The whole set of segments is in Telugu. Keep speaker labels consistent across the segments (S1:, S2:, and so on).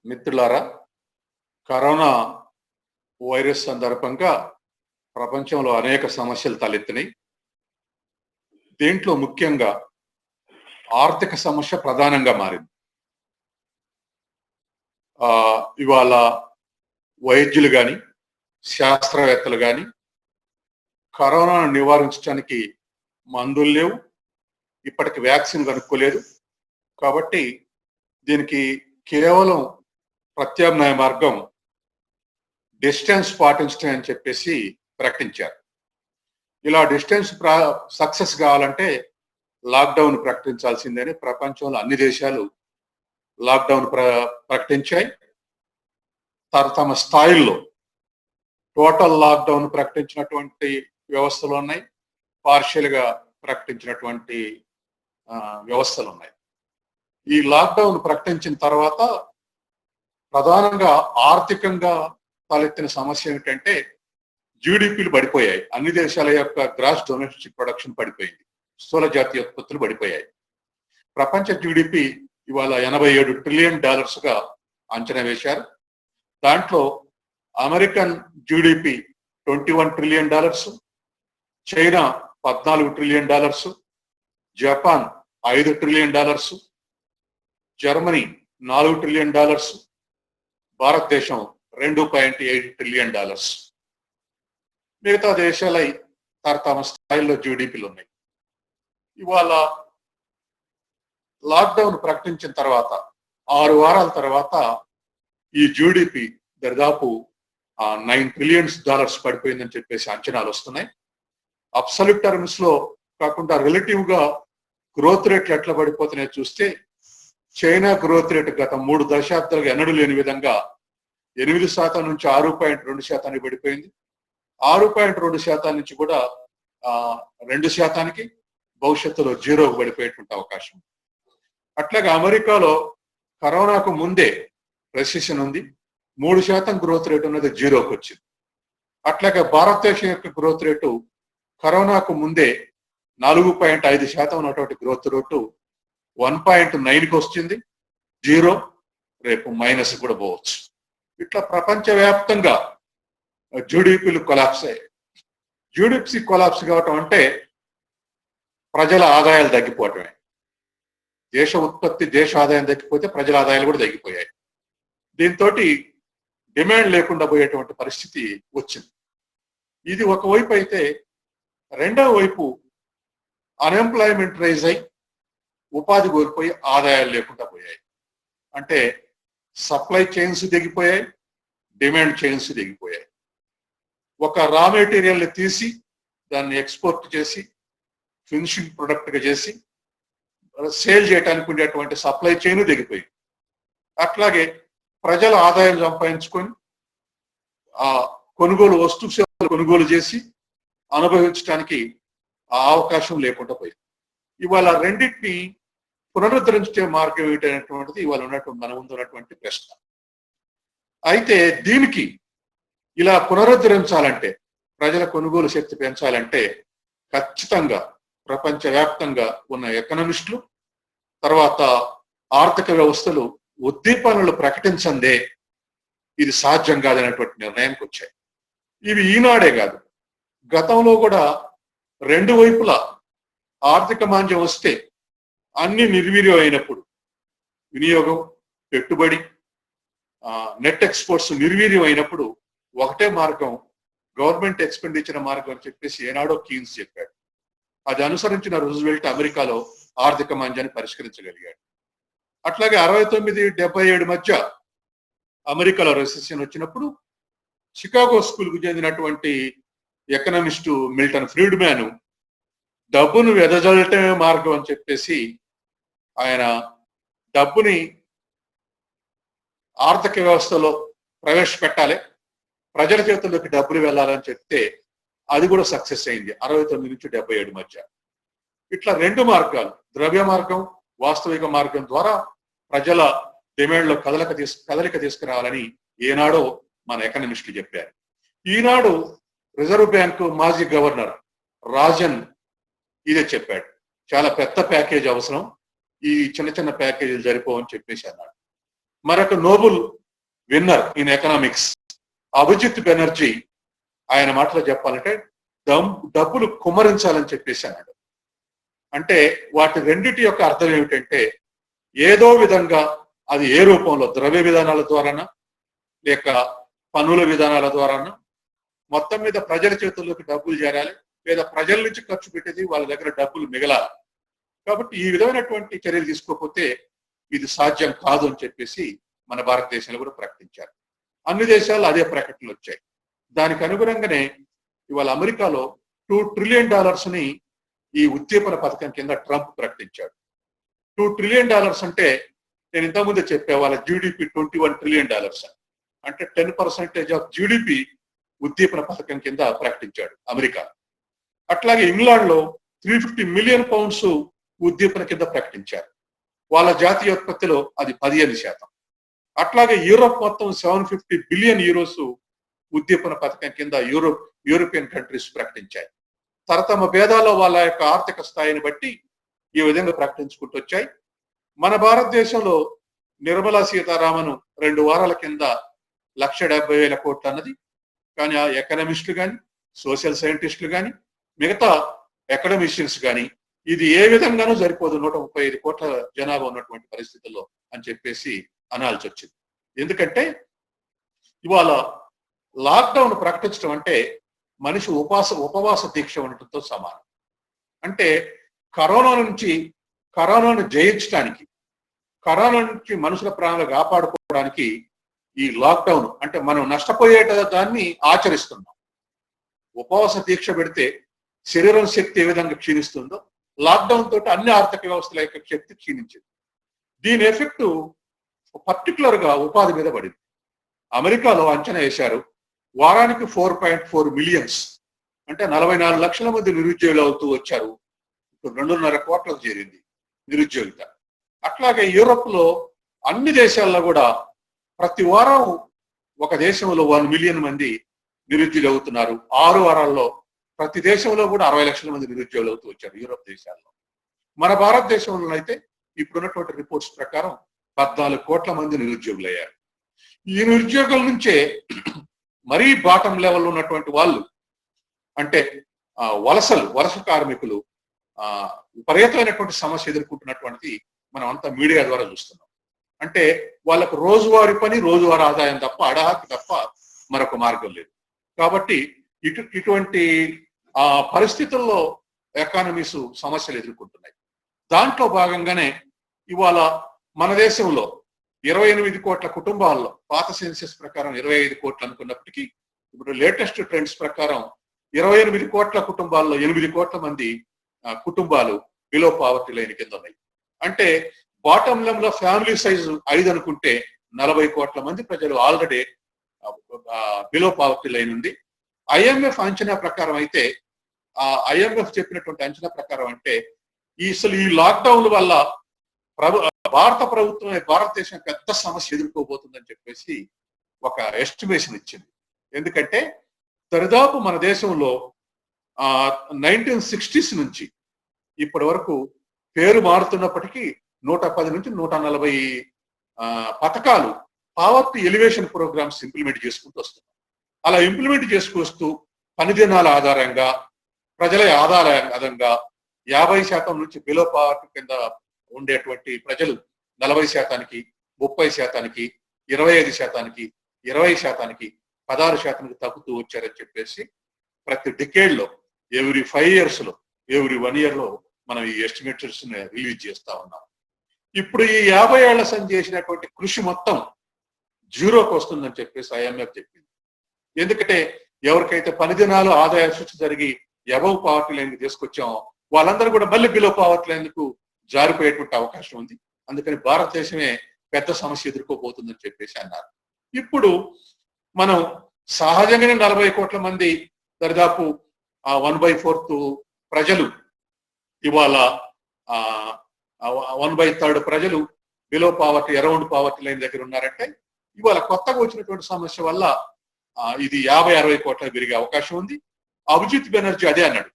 S1: మిత్రులారా, కరోనా వైరస్ సందర్భంగా ప్రపంచంలో అనేక సమస్యలు తలెత్తినాయి. దీంట్లో ముఖ్యంగా ఆర్థిక సమస్య ప్రధానంగా మారింది. ఇవాళ వైద్యులు గాని, శాస్త్రవేత్తలు గాని కరోనాను నివారించడానికి మందులు లేవు. ఇప్పటికి వ్యాక్సిన్ కనుక్కోలేదు. కాబట్టి దీనికి కేవలం ప్రత్యామ్నాయ మార్గం డిస్టెన్స్ పాటించడం అని చెప్పేసి ప్రకటించారు. ఇలా డిస్టెన్స్ సక్సెస్ కావాలంటే లాక్డౌన్ ప్రకటించాల్సిందని ప్రపంచంలో అన్ని దేశాలు లాక్డౌన్ ప్రకటించాయి. తమ స్థాయిల్లో టోటల్ లాక్డౌన్ ప్రకటించినటువంటి వ్యవస్థలు ఉన్నాయి, పార్షియల్ గా ప్రకటించినటువంటి వ్యవస్థలు ఉన్నాయి. ఈ లాక్డౌన్ ప్రకటించిన తర్వాత ప్రధానంగా ఆర్థికంగా తలెత్తిన సమస్య ఏమిటంటే జీడిపిలు పడిపోయాయి. అన్ని దేశాల యొక్క గ్రాస్ డొమెస్టిక్ ప్రొడక్షన్ పడిపోయింది. స్థూల జాతీయ ఉత్పత్తులు పడిపోయాయి. ప్రపంచ జీడిపి ఇవాళ $87 ట్రిలియన్ గా అంచనా వేశారు. దాంట్లో American GDP $21 trillion, China $14 trillion, Japan $5 trillion, Germany $4 trillion, భారతదేశం $2.8 ట్రిలియన్. మిగతా దేశాలై తమ స్థాయిలో జీడిపిలు ఉన్నాయి. ఇవాళ లాక్డౌన్ ప్రకటించిన తర్వాత 6 వారాల తర్వాత ఈ జీడిపి దాదాపు $9 ట్రిలియన్ పడిపోయిందని చెప్పేసి అంచనాలు వస్తున్నాయి. అబ్సల్యూట్ టర్మ్స్ లో కాకుండా రిలేటివ్ గా గ్రోత్ రేట్లు ఎట్లా పడిపోతున్నాయో చూస్తే చైనా గ్రోత్ రేట్ గత 3 దశాబ్దాలుగా ఎన్నడూ లేని విధంగా 8% నుంచి 6.2% పడిపోయింది. 6.2% నుంచి కూడా 2% భవిష్యత్తులో జీరోకు పడిపోయేటువంటి అవకాశం. అట్లాగే అమెరికాలో కరోనాకు ముందే రెసిషన్ ఉంది, 3% గ్రోత్ రేట్ ఉన్నది జీరోకి వచ్చింది. అట్లాగే భారతదేశం యొక్క గ్రోత్ రేటు కరోనాకు ముందే 4.5% ఉన్నటువంటి గ్రోత్ రేటు 1.9కి వస్తుంది, జీరో, రేపు మైనస్ కూడా పోవచ్చు. ఇట్లా ప్రపంచవ్యాప్తంగా జీడిపిలు కొలాప్స్ అయ్యాయి. జీడిపి కొలాప్స్ కావటం అంటే ప్రజల ఆదాయాలు తగ్గిపోవటమే. దేశ ఉత్పత్తి, దేశ ఆదాయం తగ్గిపోతే ప్రజల ఆదాయాలు కూడా తగ్గిపోయాయి. దీంతో డిమాండ్ లేకుండా పోయేటువంటి పరిస్థితి వచ్చింది. ఇది ఒకవైపు అయితే, రెండవ వైపు అన్ఎంప్లాయ్మెంట్ రైజ్ అయి ఉపాధి కోల్పోయి ఆదాయాలు లేకుండా పోయాయి. అంటే సప్లై చైన్స్ దిగిపోయాయి, డిమాండ్ చైన్స్ దిగిపోయాయి. ఒక రా మెటీరియల్ని తీసి దాన్ని ఎక్స్పోర్ట్ చేసి ఫినిషింగ్ ప్రొడక్ట్గా చేసి సేల్ చేయడానికి ఉండేటువంటి సప్లై చైన్ దిగిపోయింది. అట్లాగే ప్రజల ఆదాయం సంపాదించుకొని ఆ కొనుగోలు వస్తు సేవలు కొనుగోలు చేసి అనుభవించడానికి ఆ అవకాశం లేకుండా పోయింది. ఇవాళ రెండింటిని పునరుద్ధరించే మార్గం ఏంటనేటువంటిది ఇవాళ ఉన్నటువంటి మన ముందు ఉన్నటువంటి ప్రశ్న. అయితే దీనికి ఇలా పునరుద్ధరించాలంటే, ప్రజల కొనుగోలు శక్తి పెంచాలంటే ఖచ్చితంగా ప్రపంచవ్యాప్తంగా ఉన్న ఎకనామిస్టులు, తర్వాత ఆర్థిక వ్యవస్థలు ఉద్దీపనలు ప్రకటించందే ఇది సాధ్యం కాదనేటువంటి నిర్ణయానికి వచ్చాయి. ఇవి ఈనాడే కాదు, గతంలో కూడా రెండు వైపులా ఆర్థిక మాంద్యం వస్తే అన్ని నిర్వీర్యం అయినప్పుడు వినియోగం, పెట్టుబడి, నెట్ ఎక్స్పోర్ట్స్ నిర్వీర్యం అయినప్పుడు ఒకటే మార్గం గవర్నమెంట్ ఎక్స్పెండిచర్ మార్గం అని చెప్పేసి ఏనాడో కీన్స్ చెప్పాడు. అది అనుసరించిన రూజ్వెల్ట్ అమెరికాలో ఆర్థిక మాంద్యాన్ని పరిష్కరించగలిగాడు. అట్లాగే 69-77 మధ్య అమెరికాలో రెసెషన్ వచ్చినప్పుడు చికాగో స్కూల్ కు చెందినటువంటి ఎకనామిస్టు మిల్టన్ ఫ్రీడ్మ్యాన్ డబ్బును వెదజల్లటమే మార్గం అని చెప్పేసి ఆయన డబ్బుని ఆర్థిక వ్యవస్థలో ప్రవేశపెట్టాలి, ప్రజల చేతుల్లోకి డబ్బులు వెళ్ళాలని చెప్తే అది కూడా సక్సెస్ అయింది 69 నుంచి 77 మధ్య. ఇట్లా రెండు మార్గాలు, ద్రవ్య మార్గం, వాస్తవిక మార్గం ద్వారా ప్రజల డిమాండ్లో కదలిక తీసుకురావాలని ఏనాడో మన ఎకనామిస్టులు చెప్పారు. ఈనాడు రిజర్వ్ బ్యాంకు మాజీ గవర్నర్ రాజన్ ఇదే చెప్పాడు. చాలా పెద్ద ప్యాకేజ్ అవసరం, ఈ చిన్న చిన్న ప్యాకేజీలు సరిపోవని చెప్పేసి అన్నాడు. మరొక Nobel winner in economics Abhijit Banerjee ఆయన మాటలో చెప్పాలంటే డబ్బులు కుమ్మరించాలని చెప్పేసి అన్నాడు. అంటే వాటి రెండిటి యొక్క అర్థం ఏమిటంటే ఏదో విధంగా అది ఏ రూపంలో ద్రవ్య విధానాల ద్వారానా లేక పన్నుల విధానాల ద్వారానా మొత్తం మీద ప్రజల చేతుల్లోకి డబ్బులు చేరాలి, లేదా ప్రజల నుంచి ఖర్చు పెట్టేది వాళ్ళ దగ్గర డబ్బులు మిగలాలి. కాబట్టి ఈ విధమైనటువంటి చర్యలు తీసుకోకపోతే ఇది సాధ్యం కాదు అని చెప్పేసి మన భారతదేశంలో కూడా ప్రకటించారు. అన్ని దేశాలు అదే ప్రకటనలు వచ్చాయి. దానికి అనుగుణంగానే ఇవాళ అమెరికాలో $2 ట్రిలియన్ ని ఈ ఉద్దీపన పథకం కింద ట్రంప్ ప్రకటించాడు. $2 ట్రిలియన్ అంటే నేను ఇంతకుముందు చెప్పే వాళ్ళ జీడిపి $21 ట్రిలియన్ అంటే 10% ఆఫ్ జీడిపి ఉద్దీపన పథకం కింద ప్రకటించాడు అమెరికా. అట్లాగే ఇంగ్లాండ్ లో 350 మిలియన్ పౌండ్స్ ఉద్దీపన కింద ప్రకటించారు. వాళ్ళ జాతీయోత్పత్తిలో అది 15%. అట్లాగే యూరోప్ మొత్తం 750 బిలియన్ యూరోస్ ఉద్దీపన పథకం కింద యూరోపియన్ కంట్రీస్ ప్రకటించాయి. తరతమ భేదాల్లో వాళ్ళ యొక్క ఆర్థిక స్థాయిని బట్టి ఈ విధంగా ప్రకటించుకుంటూ వచ్చాయి. మన భారతదేశంలో నిర్మలా సీతారామన్ 2 వారాల కింద 1,70,000 కోట్లు అన్నది. కానీ ఆ ఎకనమిస్టులు కానీ సోషల్ సైంటిస్టులు కానీ మిగతా అకాడమిషియన్స్ కానీ ఇది ఏ విధంగానూ సరిపోదు 135 కోట్ల జనాభా ఉన్నటువంటి పరిస్థితుల్లో అని చెప్పేసి అనాల్సి వచ్చింది. ఎందుకంటే ఇవాళ లాక్డౌన్ ప్రకటించడం అంటే మనిషి ఉపవాస దీక్ష ఉండటంతో సమానం. అంటే కరోనాను జయించడానికి, కరోనా నుంచి మనుషుల ప్రాణాలు కాపాడుకోవడానికి ఈ లాక్డౌన్ అంటే మనం నష్టపోయేట దాన్ని ఆచరిస్తున్నాం. ఉపవాస దీక్ష పెడితే శరీరం శక్తి ఏ విధంగా క్షీణిస్తుందో లాక్డౌన్ తోటి అన్ని ఆర్థిక వ్యవస్థల యొక్క శక్తి క్షీణించింది. దీని ఎఫెక్ట్ పర్టికులర్ గా ఉపాధి మీద పడింది. అమెరికాలో అంచనా వేశారు వారానికి 4.4 మిలియన్స్ అంటే 44 లక్షల మంది నిరుద్యోగులు అవుతూ వచ్చారు. ఇప్పుడు 2.5 కోట్లకు చేరింది నిరుద్యోగిత. అట్లాగే యూరోప్ లో అన్ని దేశాల్లో కూడా ప్రతి వారం ఒక దేశంలో 1 మిలియన్ మంది నిరుద్యోగులు అవుతున్నారు. 6 వారాల్లో ప్రతి దేశంలో కూడా 60 లక్షల మంది నిరుద్యోగులు అవుతూ వచ్చారు యూరోప్ దేశాల్లో. మన భారతదేశంలో అయితే ఇప్పుడున్నటువంటి రిపోర్ట్స్ ప్రకారం 14 కోట్ల మంది నిరుద్యోగులు అయ్యారు. ఈ నిరుద్యోగుల నుంచే మరీ బాటం లెవెల్ ఉన్నటువంటి వాళ్ళు అంటే వలస కార్మికులు విపరీతమైనటువంటి సమస్య ఎదుర్కొంటున్నటువంటిది మనం అంతా మీడియా ద్వారా చూస్తున్నాం. అంటే వాళ్ళకు రోజువారీ పని రోజువారీ ఆదాయం తప్ప అడహాకి తప్ప మరొక మార్గం లేదు. కాబట్టి ఇటువంటి పరిస్థితుల్లో ఎకానమీస్ సమస్యలు ఎదుర్కొంటున్నాయి. దాంట్లో భాగంగానే ఇవాళ మన దేశంలో 28 కోట్ల కుటుంబాల్లో పాత సెన్సెస్ ప్రకారం 25 కోట్లు అనుకున్నప్పటికీ ఇప్పుడు లేటెస్ట్ ట్రెండ్స్ ప్రకారం 28 కోట్ల కుటుంబాల్లో 8 కోట్ల మంది కుటుంబాలు బిలో పావర్టీ లైన్ కింద ఉన్నాయి. అంటే బాటమ్ లైన్ లో ఫ్యామిలీ సైజు 5 అనుకుంటే 40 కోట్ల మంది ప్రజలు ఆల్రెడీ బిలో పావర్టీ లైన్ ఉంది. IMF అంచనా ప్రకారం అయితే IMF చెప్పినటువంటి అంచనా ప్రకారం అంటే అసలు ఈ లాక్డౌన్ వల్ల భారతదేశం పెద్ద సమస్య ఎదుర్కోబోతుందని చెప్పేసి ఒక ఎస్టిమేషన్ ఇచ్చింది. ఎందుకంటే దరిదాపు మన దేశంలో 1960s నుంచి ఇప్పటి వరకు పేరు మారుతున్నప్పటికీ 110 నుంచి 140 పథకాలు పావర్టీ ఎలివేషన్ ప్రోగ్రామ్స్ ఇంప్లిమెంట్ చేసుకుంటూ వస్తున్నాం. అలా ఇంప్లిమెంట్ చేసుకొస్తూ పని దినాల ఆధారంగా ప్రజల ఆధారంగా 50% నుంచి బిలో పావర్టీ కింద ఉండేటువంటి ప్రజలు 40%, 30%, 25%, 20%, 16% తగ్గుతూ వచ్చారని చెప్పేసి ప్రతి డికేడ్ లో ఎవ్రీ 5 years లో ఎవ్రీ 1 year లో మనం ఈ ఎస్టిమేటర్స్ రిలీజ్ చేస్తా ఉన్నాం. ఇప్పుడు ఈ 50 ఏళ్ల సంధి చేసినటువంటి కృషి మొత్తం జీరోకి వస్తుందని చెప్పేసి IMF చెప్పింది. ఎందుకంటే ఎవరికైతే పని దినాలు ఆదాయ సృష్టి జరిగి అబవ్ పావర్టీ లైన్ తీసుకొచ్చామో వాళ్ళందరూ కూడా మళ్ళీ బిలో పావర్టీ లైన్కు జారిపోయేటువంటి అవకాశం ఉంది. అందుకని భారతదేశమే పెద్ద సమస్య ఎదుర్కోబోతుందని చెప్పేసి అన్నారు. ఇప్పుడు మనం సహజంగానే 40 కోట్ల మంది దరిదాపు 1/4 ప్రజలు ఇవాళ 1/3 ప్రజలు below poverty around poverty line దగ్గర ఉన్నారంటే ఇవాళ కొత్తగా వచ్చినటువంటి సమస్య వల్ల ఇది 50-60 కోట్లకు పెరిగే అవకాశం ఉంది. అభిజిత్ బెనర్జీ అదే అన్నాడు.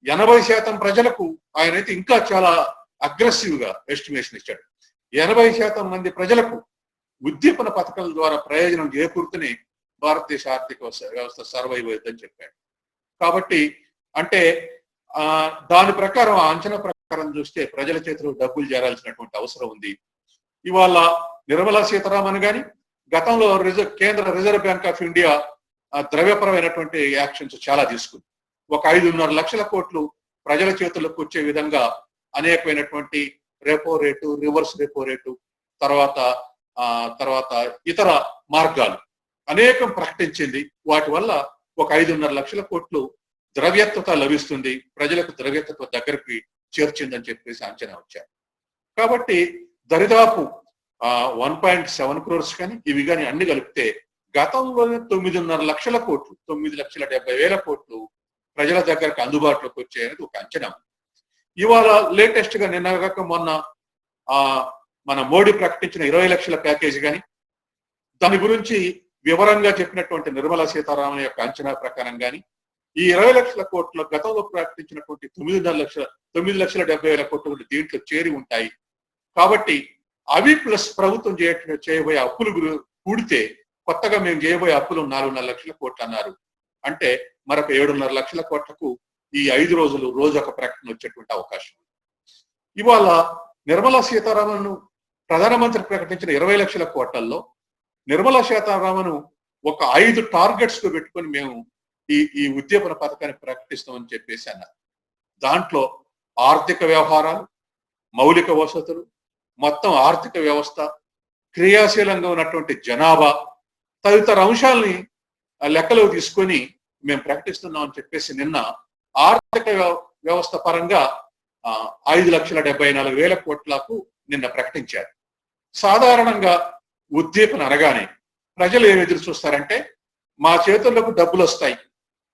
S1: 80% ప్రజలకు ఆయనైతే ఇంకా చాలా అగ్రెసివ్ గా ఎస్టిమేషన్ ఇచ్చాడు. 80% మంది ప్రజలకు ఉద్దీపన పథకాల ద్వారా ప్రయోజనం చేకూరుతూనే భారతదేశ ఆర్థిక వ్యవస్థ సర్వైవ్ అవుతుందని చెప్పాడు. కాబట్టి అంటే దాని ప్రకారం, ఆ అంచనా ప్రకారం చూస్తే ప్రజల చేతిలో డబ్బులు చేరాల్సినటువంటి అవసరం ఉంది. ఇవాళ నిర్మలా సీతారామన్ గాని, గతంలో కేంద్ర రిజర్వ్ బ్యాంక్ ఆఫ్ ఇండియా ద్రవ్యపరమైనటువంటి యాక్షన్స్ చాలా తీసుకుంది. ఒక 5.5 లక్షల కోట్లు ప్రజల చేతుల్లోకి వచ్చే విధంగా అనేకమైనటువంటి repo rate, reverse repo rate, తర్వాత ఇతర మార్గాలు అనేకం ప్రకటించింది. వాటి వల్ల ఒక 5.5 లక్షల కోట్లు ద్రవ్యత్వత లభిస్తుంది, ప్రజలకు ద్రవ్యత్వ దగ్గరికి చేర్చిందని చెప్పేసి అంచనా వచ్చారు. కాబట్టి దరిదాపు 1.7 crores కానీ ఇవి కానీ అన్ని కలిపితే గతంలోనే 9.5 లక్షల కోట్లు, 9,70,000 కోట్లు ప్రజల దగ్గరకు అందుబాటులోకి వచ్చాయనేది ఒక అంచనా. ఇవాళ లేటెస్ట్ గా నిన్న మొన్న మన మోడీ ప్రకటించిన 20 లక్షల ప్యాకేజీ కానీ, దాని గురించి వివరంగా చెప్పినటువంటి నిర్మలా సీతారామన్ యొక్క అంచనా ప్రకారం కానీ, ఈ 20 లక్షల కోట్ల గతంలో ప్రకటించినటువంటి 9,70,000 కోట్లు దీంట్లో చేరి ఉంటాయి. కాబట్టి అవి ప్లస్ ప్రభుత్వం చేయబోయే అప్పులు కూడితే కొత్తగా మేము చేయబోయే అప్పులు 4.5 లక్షల కోట్లు అన్నారు. అంటే మరొక 7.5 లక్షల కోట్లకు ఈ 5 రోజులు రోజు ఒక ప్రకటన వచ్చేటువంటి అవకాశం. ఇవాళ నిర్మలా సీతారామన్ ప్రధానమంత్రి ప్రకటించిన 20 లక్షల కోట్లలో నిర్మలా సీతారామన్ ఒక 5 టార్గెట్స్ తో పెట్టుకొని మేము ఈ ఉద్దీపన పథకాన్ని ప్రకటిస్తామని చెప్పేసి అన్నారు. దాంట్లో ఆర్థిక వ్యవహారాలు, మౌలిక వసతులు, మొత్తం ఆర్థిక వ్యవస్థ, క్రియాశీలంగా ఉన్నటువంటి జనాభా తదితర అంశాలని లెక్కలో తీసుకొని మేము ప్రకటిస్తున్నాం అని చెప్పేసి నిన్న ఆర్థిక వ్యవస్థ పరంగా 5,74,000 కోట్లకు నిన్న ప్రకటించారు. సాధారణంగా ఉద్దీపన అనగానే ప్రజలు ఏమి ఎదురు చూస్తారంటే, మా చేతుల్లోకి డబ్బులు వస్తాయి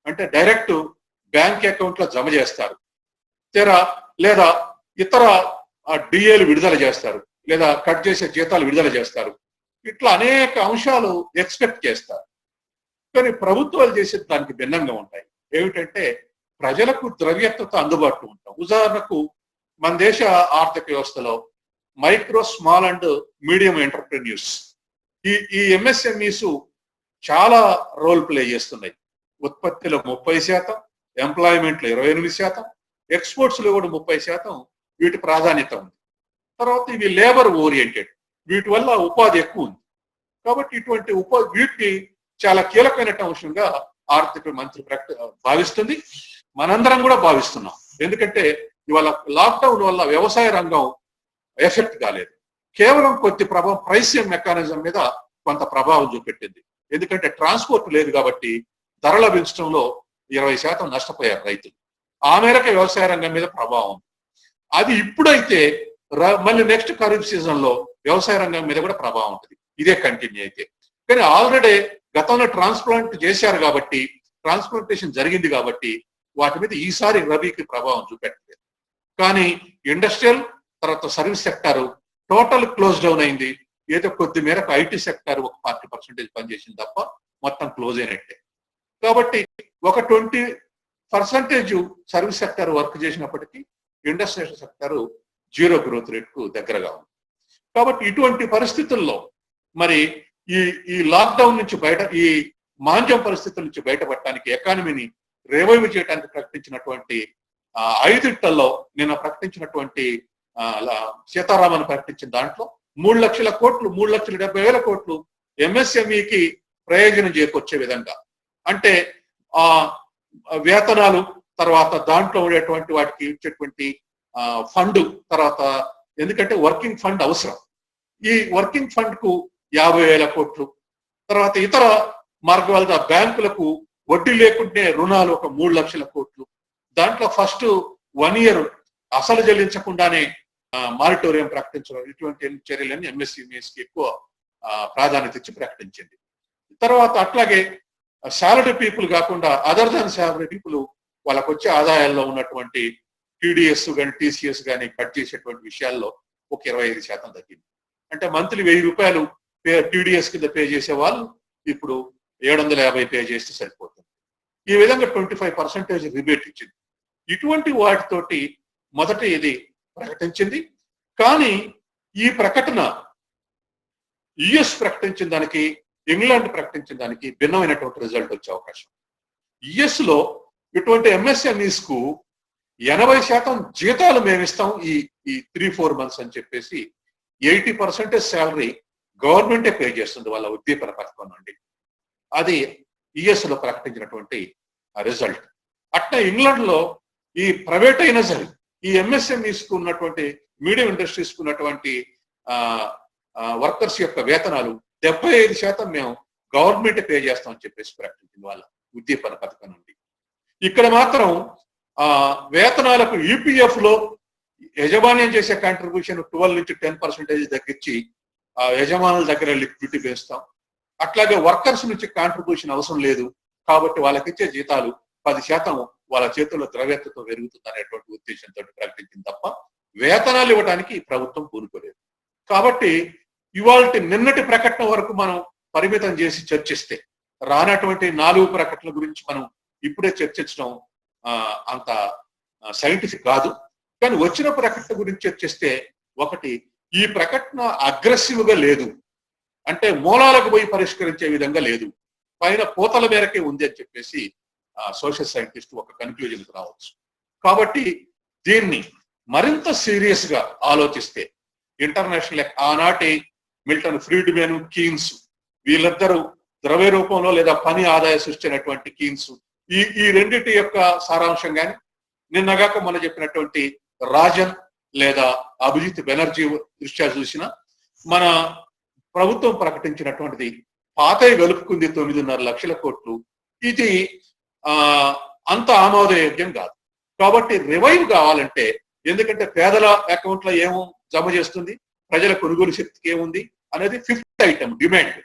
S1: అంటే డైరెక్ట్ బ్యాంక్ అకౌంట్ లో జమ చేస్తారు, లేదా ఇతర డిఏలు విడుదల చేస్తారు, లేదా కట్ చేసే జీతాలు విడుదల చేస్తారు. ఇట్లా అనేక అంశాలు ఎక్స్పెక్ట్ చేస్తారు. కానీ ప్రభుత్వాలు చేసే దానికి భిన్నంగా ఉంటాయి. ఏమిటంటే ప్రజలకు ద్రవ్యత్వత అందుబాటులో ఉంటాం. ఉదాహరణకు మన దేశ ఆర్థిక వ్యవస్థలో micro, small and medium entrepreneurs, ఈ ఎంఎస్ఎంఈస్ చాలా రోల్ ప్లే చేస్తున్నాయి. ఉత్పత్తిలో 30%, ఎంప్లాయ్మెంట్ లో 28%, ఎక్స్పోర్ట్స్ లో కూడా 30% వీటి ప్రాధాన్యత ఉంది. తర్వాత ఇవి లేబర్ ఓరియంటెడ్, వీటి వల్ల ఉపాధి ఎక్కువ ఉంది. కాబట్టి ఇటువంటి వీటిని చాలా కీలకమైన అంశంగా ఆర్థిక మంత్రి భావిస్తుంది. మనందరం కూడా భావిస్తున్నాం. ఎందుకంటే ఇవాళ లాక్డౌన్ వల్ల వ్యవసాయ రంగం ఎఫెక్ట్ కాలేదు, కేవలం కొద్ది ప్రైసింగ్ మెకానిజం మీద కొంత ప్రభావం చూపెట్టింది. ఎందుకంటే ట్రాన్స్పోర్ట్ లేదు కాబట్టి ధరల పెంచడంలో 20% నష్టపోయారు రైతులు. ఆ మేరకు వ్యవసాయ రంగం మీద ప్రభావం. అది ఇప్పుడైతే మళ్ళీ నెక్స్ట్ ఖరీఫ్ సీజన్ లో వ్యవసాయ రంగం మీద కూడా ప్రభావం ఉంటుంది, ఇదే కంటిన్యూ అయితే. కానీ ఆల్రెడీ గతంలో ట్రాన్స్ప్లాంట్ చేశారు కాబట్టి, ట్రాన్స్ప్లాంటేషన్ జరిగింది కాబట్టి వాటి మీద ఈసారి రబీకి ప్రభావం చూపెట్టలేదు. కానీ ఇండస్ట్రియల్, తర్వాత service sector total close down అయింది. ఏదో కొద్ది మేరకు ఐటీ సెక్టార్ ఒక 40% పనిచేసింది తప్ప మొత్తం క్లోజ్ అయినట్టే. కాబట్టి ఒక 20% సర్వీస్ సెక్టార్ వర్క్ చేసినప్పటికీ ఇండస్ట్రియల్ సెక్టార్ 0 గ్రోత్ రేట్ కు దగ్గరగా ఉంది. కాబట్టి ఇటువంటి పరిస్థితుల్లో మరి ఈ లాక్డౌన్ నుంచి ఈ మాంద్యం పరిస్థితుల నుంచి బయటపడటానికి, ఎకానమీని రివైవ్ చేయడానికి ప్రకటించినటువంటి 5 నిన్న ప్రకటించినటువంటి సీతారామన్ ప్రకటించిన దాంట్లో 3 లక్షల కోట్లు, 3,70,000 కోట్లు ఎంఎస్ఎంఈకి ప్రయోజనం చేకూర్చే విధంగా, అంటే వేతనాలు, తర్వాత దాంట్లో ఉండేటువంటి వాటికి ఇచ్చేటువంటి ఫండ్, తర్వాత ఎందుకంటే వర్కింగ్ ఫండ్ అవసరం, ఈ వర్కింగ్ ఫండ్ కు 50,000 కోట్లు, తర్వాత ఇతర మార్గాల బ్యాంకులకు వడ్డీ లేకుంటే రుణాలు ఒక 3 లక్షల కోట్లు. దాంట్లో ఫస్ట్ 1 year అసలు చెల్లించకుండానే మారిటోరియం ప్రకటించడం, ఇటువంటి చర్యలన్నీ ఎంఎస్ఎంఈస్ కి ఎక్కువ ప్రాధాన్యత ఇచ్చి ప్రకటించింది. తర్వాత అట్లాగే సాలరీ పీపుల్ కాకుండా అదర్ దాన్ సాలరీ పీపుల్ వాళ్ళకు వచ్చే ఆదాయాల్లో ఉన్నటువంటి టీడీఎస్ కానీ టీసీఎస్ కానీ కట్ చేసేటువంటి విషయాల్లో ఒక 25% తగ్గింది. అంటే మంత్లీ 1,000 రూపాయలు టీడీఎస్ కింద పే చేసే వాళ్ళు ఇప్పుడు 750 పే చేస్తే సరిపోతుంది. ఈ విధంగా 25% రిబేట్ ఇచ్చింది. ఇటువంటి వాటితోటి మొదట ఇది ప్రకటించింది. కానీ ఈ ప్రకటన యుఎస్ ప్రకటించిన దానికి, ఇంగ్లాండ్ ప్రకటించిన దానికి భిన్నమైనటువంటి రిజల్ట్ వచ్చే అవకాశం. యుఎస్ లో ఇటువంటి ఎంఎస్ఎంఈస్ కు 80% జీతాలు మేము ఇస్తాం ఈ 3-4 మంత్స్ అని చెప్పేసి 80% శాలరీ గవర్నమెంటే పే చేస్తుంది వాళ్ళ ఉద్దీపన పథకం నుండి. అది యుఎస్ లో ప్రకటించినటువంటి రిజల్ట్. అట్లా ఇంగ్లాండ్ లో ఈ ప్రైవేట్ అయినా సరే ఈ ఎంఎస్ఎంఈస్ కు ఉన్నటువంటి, మీడియం ఇండస్ట్రీస్ కు ఉన్నటువంటి వర్కర్స్ యొక్క వేతనాలు 75% మేము గవర్నమెంట్ పే చేస్తామని చెప్పేసి ప్రకటించింది వాళ్ళ ఉద్దీపన పథకం నుండి. ఇక్కడ మాత్రం వేతనాలకు ఈపీఎఫ్ లో యజమాన్యం చేసే కాంట్రిబ్యూషన్ 12 నుంచి 10% తగ్గించి యజమానుల దగ్గర లిక్విడిటీ వేస్తాం. అట్లాగే వర్కర్స్ నుంచి కాంట్రిబ్యూషన్ అవసరం లేదు కాబట్టి వాళ్ళకి ఇచ్చే జీతాలు 10% వాళ్ళ చేతుల్లో ద్రవ్యతతో పెరుగుతుంది అనేటువంటి ఉద్దేశంతో ప్రకటించింది తప్ప వేతనాలు ఇవ్వడానికి ప్రభుత్వం పూనుకోలేదు. కాబట్టి ఇవాళ నిన్నటి ప్రకటన వరకు మనం పరిమితం చేసి చర్చిస్తే రానటువంటి 4 ప్రకటనల గురించి మనం ఇప్పుడే చర్చించడం అంత సైంటిఫిక్ కాదు. కానీ వచ్చిన ప్రకటన గురించి చర్చిస్తే, ఒకటి, ఈ ప్రకటన అగ్రెసివ్ గా లేదు, అంటే మూలాలకు పోయి పరిష్కరించే విధంగా లేదు, పైన పూతల మేరకే ఉంది అని చెప్పేసి సోషల్ సైంటిస్ట్ ఒక కన్క్లూజన్కి రావచ్చు. కాబట్టి దీన్ని మరింత సీరియస్ గా ఆలోచిస్తే ఇంటర్నేషనల్, ఆనాటి మిల్టన్ ఫ్రీడ్మెన్, కీన్స్ వీళ్ళిద్దరూ ద్రవ్య రూపంలో లేదా పని ఆదాయ సృష్టి అయినటువంటి కీన్స్, ఈ రెండింటి యొక్క సారాంశం కానీ, నిన్నగాక మనం చెప్పినటువంటి రాజన్ లేదా అభిజిత్ బెనర్జీ దృష్ట్యా చూసిన మన ప్రభుత్వం ప్రకటించినటువంటిది పాతవి కలుపుకుంది 9.5 లక్షల కోట్లు, ఇది అంత ఆమోదయోగ్యం కాదు. కాబట్టి రివైవ్ కావాలంటే, ఎందుకంటే పేదల అకౌంట్లో ఏమో జమ చేస్తుంది, ప్రజల కొనుగోలు శక్తికి ఏముంది అనేది 5th ఐటమ్ డిమాండ్.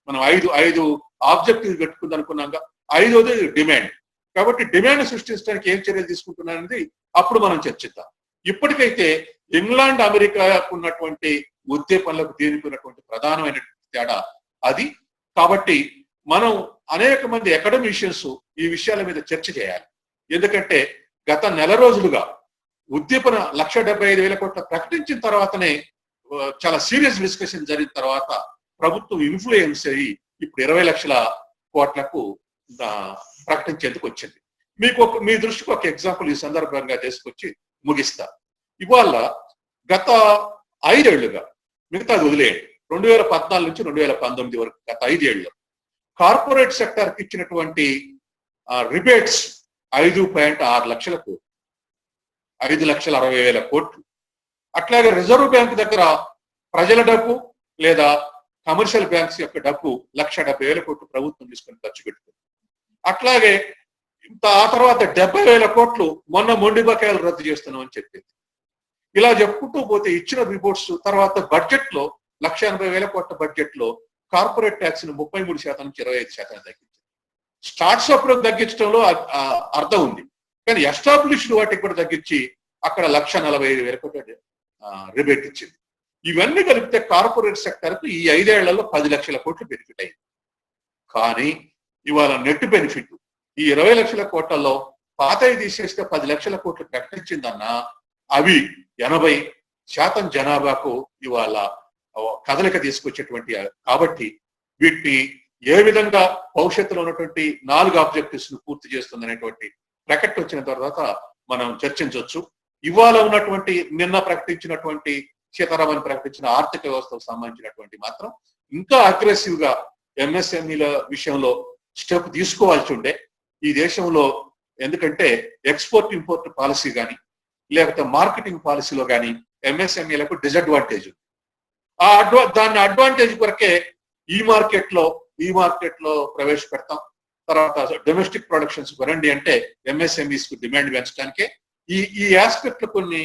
S1: మనం ఐదు ఆబ్జెక్టివ్ పెట్టుకుంది అనుకున్నాక 5వది డిమాండ్. కాబట్టి డిమాండ్ సృష్టించడానికి ఏం చర్యలు తీసుకుంటున్నారనేది అప్పుడు మనం చర్చిద్దాం. ఇప్పటికైతే ఇంగ్లాండ్, అమెరికాకు ఉన్నటువంటి ఉద్దీపనలకు దీనికి ఉన్నటువంటి ప్రధానమైన తేడా అది. కాబట్టి మనం అనేక మంది అకాడమిషియన్స్ ఈ విషయాల మీద చర్చ చేయాలి. ఎందుకంటే గత నెల రోజులుగా ఉద్దీపన 1,75,000 కోట్ల ప్రకటించిన తర్వాతనే చాలా సీరియస్ డిస్కషన్ జరిగిన తర్వాత ప్రభుత్వం ఇన్ఫ్లుయెన్స్ అయ్యి ఇప్పుడు 20 లక్షల కోట్లకు ప్రకటించేందుకు వచ్చింది. మీ దృష్టికి ఒక ఎగ్జాంపుల్ ఈ సందర్భంగా తీసుకొచ్చి ముగిస్తా. ఇవాళ గత 5 ఏళ్లుగా, మిగతాది వదిలేయండి, 2014 నుంచి 2019 వరకు గత 5 ఏళ్ళు కార్పొరేట్ సెక్టార్కి ఇచ్చినటువంటి రిబేట్స్ 5.6 లక్షల కోట్లు, 5,60,000 కోట్లు. అట్లాగే రిజర్వ్ బ్యాంక్ దగ్గర ప్రజల డబ్బు లేదా కమర్షియల్ బ్యాంక్స్ యొక్క డబ్బు 1,70,000 కోట్లు ప్రభుత్వం తీసుకొని ఖర్చు పెట్టుకుంది. అట్లాగే ఆ తర్వాత 70,000 కోట్లు మొన్న మొండి బకాయిలు రద్దు చేస్తున్నామని చెప్పింది. ఇలా చెప్పుకుంటూ పోతే ఇచ్చిన రిపోర్ట్స్ తర్వాత బడ్జెట్ లో 1,80,000 కోట్ల బడ్జెట్ లో కార్పొరేట్ ట్యాక్స్ ను 33% నుంచి 25% తగ్గించింది. స్టార్ట్అప్ లో తగ్గించడంలో అర్థం ఉంది, కానీ ఎస్టాబ్లిష్డ్ వాటికి కూడా తగ్గించి అక్కడ 1,40,000 కోట్ల రిబేట్ ఇచ్చింది. ఇవన్నీ కలిపితే కార్పొరేట్ సెక్టర్ కు ఈ 5 ఏళ్లలో 10 లక్షల కోట్లు బెనిఫిట్ అయింది. కానీ ఇవాళ నెట్ బెనిఫిట్ ఈ 20 లక్షల కోట్లలో పాతవి తీసేస్తే 10 లక్షల కోట్లు ప్రకటించిందన్నా అవి 80% జనాభాకు ఇవాళ కదలిక తీసుకొచ్చేటువంటి. కాబట్టి వీటిని ఏ విధంగా భవిష్యత్తులో ఉన్నటువంటి 4 ఆబ్జెక్టివ్స్ ను పూర్తి చేస్తుంది అనేటువంటి ప్రకటన వచ్చిన తర్వాత మనం చర్చించవచ్చు. ఇవాళ ఉన్నటువంటి నిన్న ప్రకటించినటువంటి సీతారామన్ ప్రకటించిన ఆర్థిక వ్యవస్థకు సంబంధించినటువంటి మాత్రం ఇంకా అగ్రెసివ్ గా ఎంఎస్ఎంఈల విషయంలో స్టెప్ తీసుకోవాల్సి ఉండే ఈ దేశంలో. ఎందుకంటే ఎక్స్పోర్ట్ ఇంపోర్ట్ పాలసీ కానీ లేకపోతే మార్కెటింగ్ పాలసీలో కానీ ఎంఎస్ఎంఈలకు డిసడ్వాంటేజ్ ఉంది. దాన్ని అడ్వాంటేజ్ కొరకే ఈ మార్కెట్ లో ప్రవేశపెడతాం, తర్వాత డొమెస్టిక్ ప్రొడక్షన్స్ కొనండి అంటే ఎంఎస్ఎంఈస్ కు డిమాండ్ పెంచడానికే ఈ ఆస్పెక్ట్ లో కొన్ని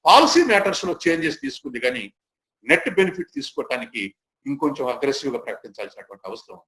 S1: పాలసీ మ్యాటర్స్ లో చేంజెస్ తీసుకుంది, కానీ నెట్ బెనిఫిట్ తీసుకోవటానికి ఇంకొంచెం అగ్రెసివ్ గా ప్రకటించాల్సినటువంటి అవసరం.